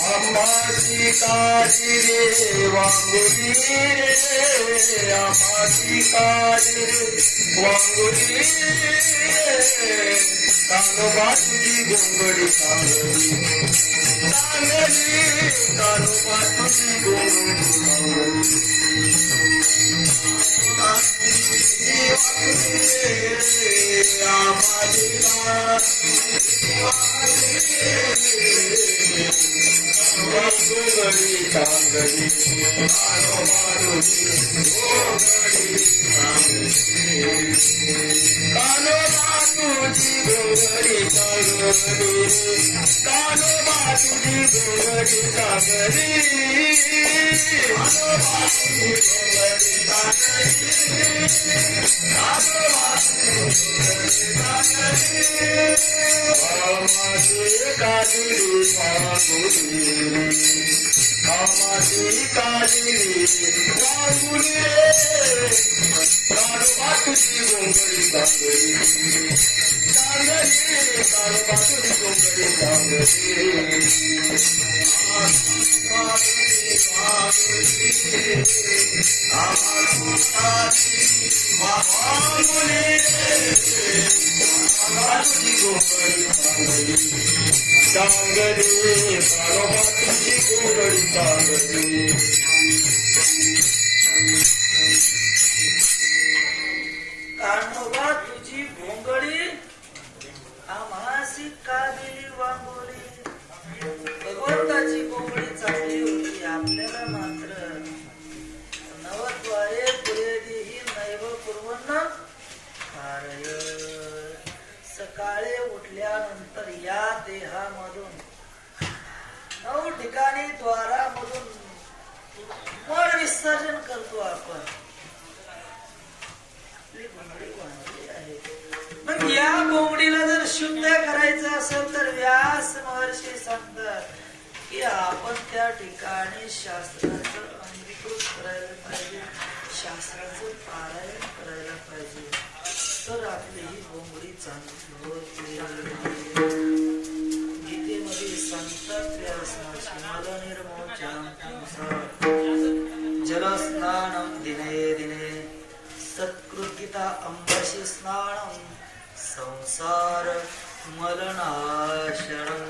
आम्हाची काळजी रे वांगुली रे, आम्हाची काळजी रे वांगुली रे, कानोबा तुझी गोंगडी चांगली चांगली, कानोबा तुझी गोंगडी आम्हाची गोंगडी चांगली, कानोबा तुझी गोंगडी कानोबा तुझी गोंगडी चांगली, कानोबा तुझी गोंगडी चांगली, कानोबा तुझी गोंगडी आमाची काळजी वांगुली रे, कानोबा तुझी गोंगडी चांगली चांगली, कानोबा तुझी गोंगडी चांगली, कानोबा तुझी गोंगडी आम्हासी का दिली वांगोली. भगवंताची गोंगडी चांगली होती, आपल्याला मात्र नवद्वारे पुरेदिही नैव कुर्वन्न कार्य. सकाळी उठल्यानंतर या देहामधून 9 ठिकाणी द्वारामधून मळ विसर्जन करतो आपण. मग या गोंगडीला जर शुद्ध करायचं असेल तर व्यास महर्षी सांगतात की आपण त्या ठिकाणी शास्त्राचं अंगीकृत करायला पाहिजे, शास्त्राचं पारायण करायला पाहिजे, तर आपली ही गोंगडी चांगली होते. गीतेमध्ये सांगतात व्यासाची मल निर्मोचनम जलस्नानम दिने दिने सत्कृतिता अंबशी स्नानम संसार मलनाशनम.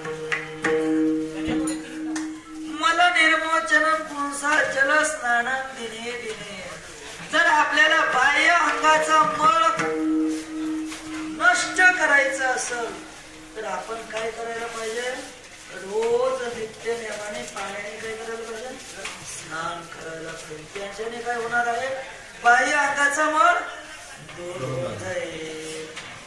मल निर्मोचनम पुंसा जलस्नानम दिने दिने. जर आपल्याला बाह्य अंगाचा मळ नष्ट करायचा असेल तर आपण काय करायला पाहिजे? रोज नित्य नियमाने पाण्याने काय करायला पाहिजे? स्नान करायला पाहिजे. त्याच्याने काय होणार आहे? बाह्य अंगाचा मळ दूर होत आहे.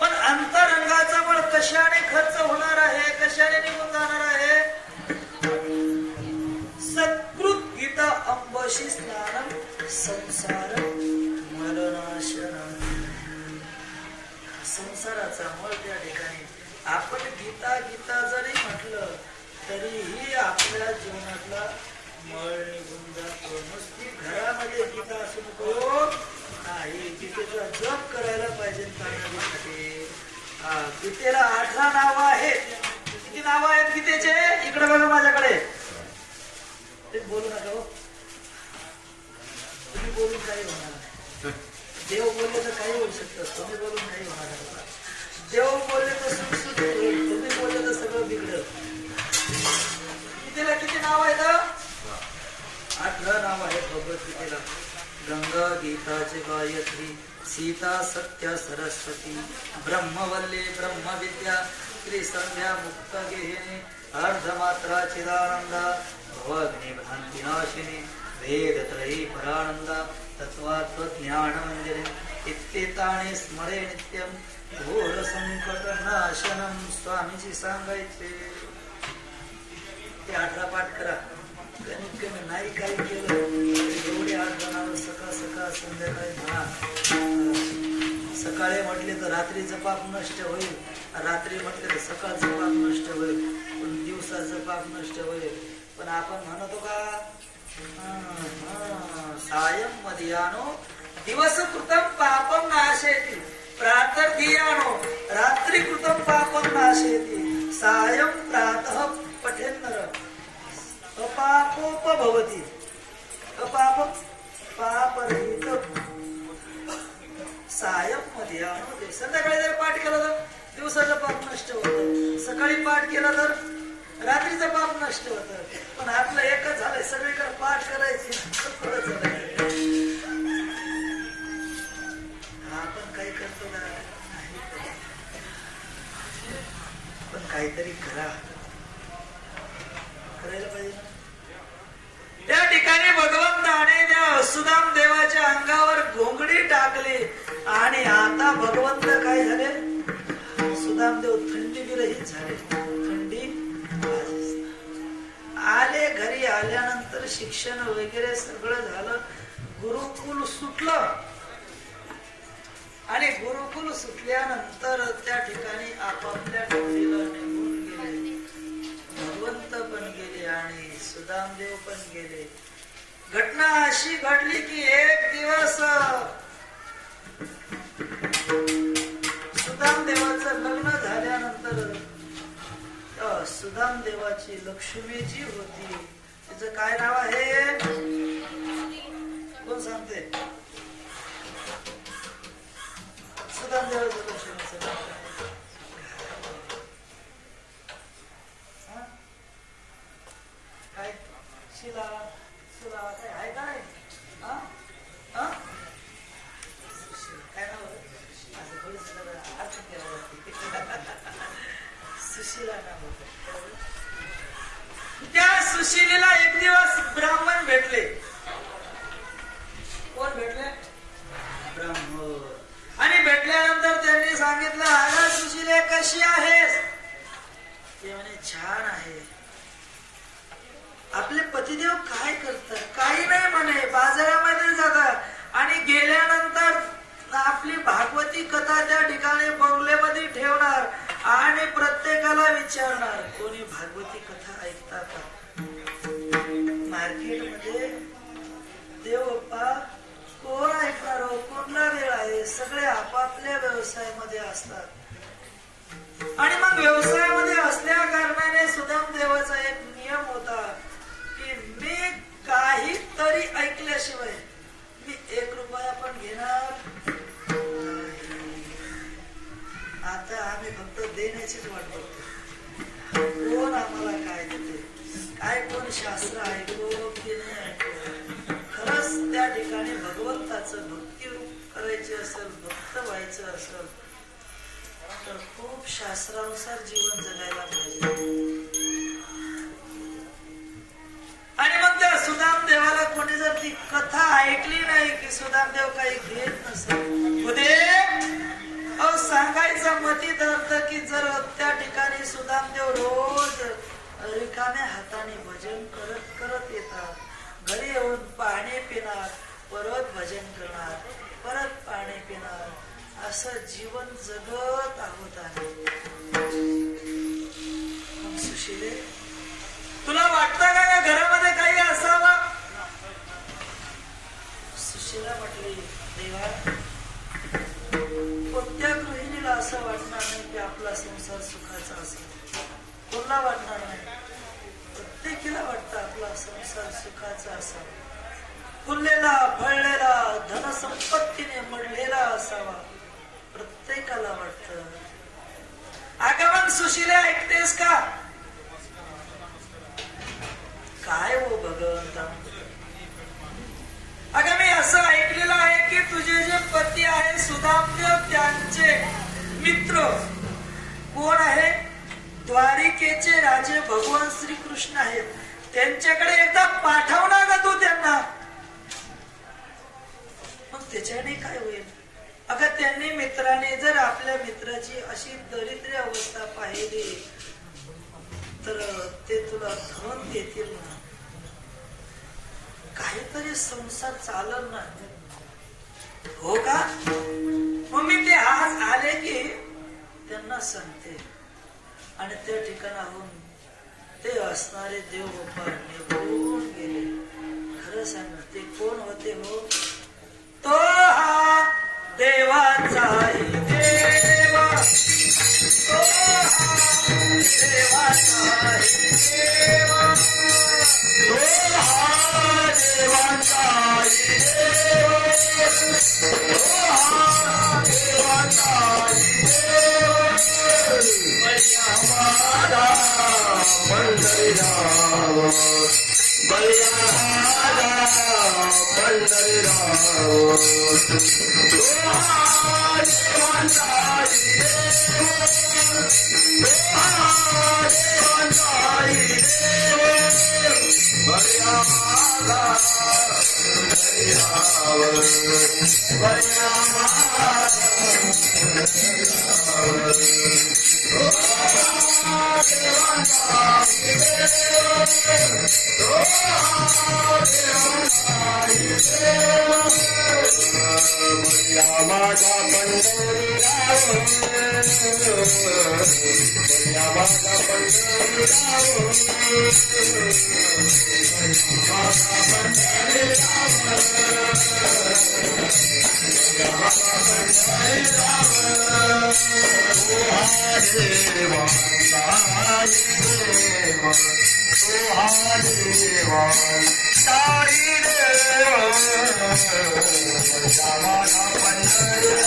पण अंतरंगाचा मळ कशाने खर्च होणार आहे, कशाने निघून जाणार आहे? सत्कृत गीता अंबशी स्नानम संसार मलनाशनम. संसाराचा मळ त्या ठिकाणी आपण गीता गीता जरी म्हटलं तरीही आपल्या जीवनातला मळ निघून जातो. नुसती घरामध्ये गीता असून उपयोग नाही, गीतेचा जप करायला पाहिजे. गीतेला 18 नाव आहेत. किती नाव आहेत गीतेचे? इकडे बघा माझ्याकडे. बोलू नका हो, तुम्ही बोलून काही होणार नाही. देव बोलले तर काही होऊ शकतं, तुम्ही बोलून काही होणार नाही. देव बोलले तर सुटसुट होईल, तुम्ही बोलले तर सगळं बिघडलं. गीतेला किती नाव आहेत? 18 नाव आहेत भगवद्गीतेला. गंगा गीताचे गायत्री, सीता सत्य सरस्वती, ब्रह्मवल्ली ब्रह्मविद्या, त्रिसंध्या मुक्त गेहिनी, अर्धमात्रा चिदानंदा, भवग्नि भ्रांतिनाशिनी, वेदत्रयी परानंदा, तत्त्वज्ञानमंजरी, इत्येतानि स्मरे नित्यम घोर संकट नाशनम. स्वामीजी सांगायचे ते 18 पाठ करा. कमीत कमी नाही काही केलं एवढे 18 नाव सकाळ सकाळ संध्याकाळी म्हणा. सकाळी म्हटले तर रात्रीचं पाप नष्ट होईल, रात्री म्हटले तर सकाळचं पाप नष्ट होईल, पण दिवसाचं पाप नष्ट होईल. पण आपण म्हणतो का सायं मध्यानो दिवस कृतम पापम धियानो रात्री कृतं पापं नाशयति सायं प्रातः पठेन्नर अपापोपभवति अपाप पापरहित सायं धियानो ते संध्याकाळी जर पाठ केला तर दिवसाचं पाप नष्ट होतं, सकाळी पाठ केला तर रात्रीचं पाप नष्ट होतं. पण आपलं एकच झालंय, सगळीकडे पाठ करायची आपण काही करतो ना, पण काहीतरी करा, करायला पाहिजे ना. त्या ठिकाणी भगवंताने त्या सुदाम देवाच्या अंगावर घोंगडी टाकली आणि आता भगवंत काय झाले, सुदामदेव थंडी विरहित झाले. थंडी आले, घरी आल्यानंतर शिक्षण वगैरे सगळं झालं, गुरुकुल सुटलं आणि गुरुकुल सुटल्यानंतर त्या ठिकाणी आपापल्या डोलीला निघून गेले. भगवंत पण गेले आणि सुदामदेव पण गेले. घटना अशी घडली की एक दिवस सुदामदेवाचं लग्न झाल्यानंतर सुदामदेवाची लक्ष्मी जी होती, तिचं काय नाव आहे कोण सांगते? सुदामदेवाचं लक्ष्मीचं नाव काय? शिला सुला काय आहे का नाही? काय नाव सुशीला नाव होत. त्या सुशीलेला एक दिवस ब्राह्मण भेटले. कोण भेटले? ब्राह्मण. आणि भेटल्यानंतर त्यांनी सांगितलं, अगं सुशीले कशी आहेस? ते म्हणे छान आहे. आपले पतिदेव काय करतात? काही नाही म्हणे, बाजारामध्ये जातात आणि गेल्यानंतर आपली भागवती कथा त्या ठिकाणी बंगल्यामध्ये ठेवणार आणि प्रत्येकाला विचारणार, कोणी भागवती कथा ऐकता का? मार्केटमध्ये देव बाप्पा कोण ऐकणार हो, कोणला वेळ आहे? सगळे आपापल्या व्यवसायामध्ये असतात. आणि मग व्यवसायामध्ये असल्या कारणाने सुदामदेवाचा एक नियम होता की मी काहीतरी ऐकल्याशिवाय मी 1 रुपया पण घेणार. आता आम्ही फक्त देण्याचीच वाट बघतो, कोण आम्हाला काय देते, काय कोण शास्त्र ऐकलो की नाही ऐकलो. खरंच त्या ठिकाणी भगवंताचं भक्ती करायची असेल, भक्त व्हायचं असेल तर खूप शास्त्रानुसार जीवन जगायला पाहिजे. आणि मग त्या सुदामदेवाला कोणी जर ती कथा ऐकली नाही की सुदामदेव काही घेत नसेल, सांगायचा मतीत अर्थ की जर त्या ठिकाणी सुदामदेव रोज रिकाम्या हाताने भजन करत करत येतात, घरी येऊन पाणी पिणार, परत भजन करणार, परत पाणी पिणार, असं जीवन जगत आहोत आम्ही. सुशीले, तुला वाटतं का घरामध्ये काही असावं? सुशीला म्हटली, देवा कोणत्या गृहिणीला असं वाटणार नाही की आपला संसार सुखाचा असेल? कोणाला वाटणार नाही? प्रत्येकीला वाटतं आपला संसार सुखाचा असावा, फुललेला फळलेला धनसंपत्तीने मडलेला असावा, प्रत्येकाला वाटतं. आगमन सुशीले ऐकतेस का? काय हो भगवंता, अगं मी असं ऐकलेलं आहे की तुझे जे पती आहे सुदामदेव, त्यांचे मित्र कोण आहे? द्वारिकेचे राजे भगवान श्रीकृष्ण आहेत. त्यांच्याकडे एकदा पाठव ना ग तू त्यांना. मग त्याच्याने काय होईल? अगं त्यांनी मित्राने जर आपल्या मित्राची अशी दरिद्री अवस्था पाहिली तर ते तुला धन देतील ना, काहीतरी संसार चालल ना, हो का? मग मी ते आज आले की त्यांना सांगते. आणि त्या ठिकाणाहून ते असणारे देव बाप्पा निघून गेले. खरं सांग, ते कोण होते हो? तो हा देवाचाही देव. पंढरी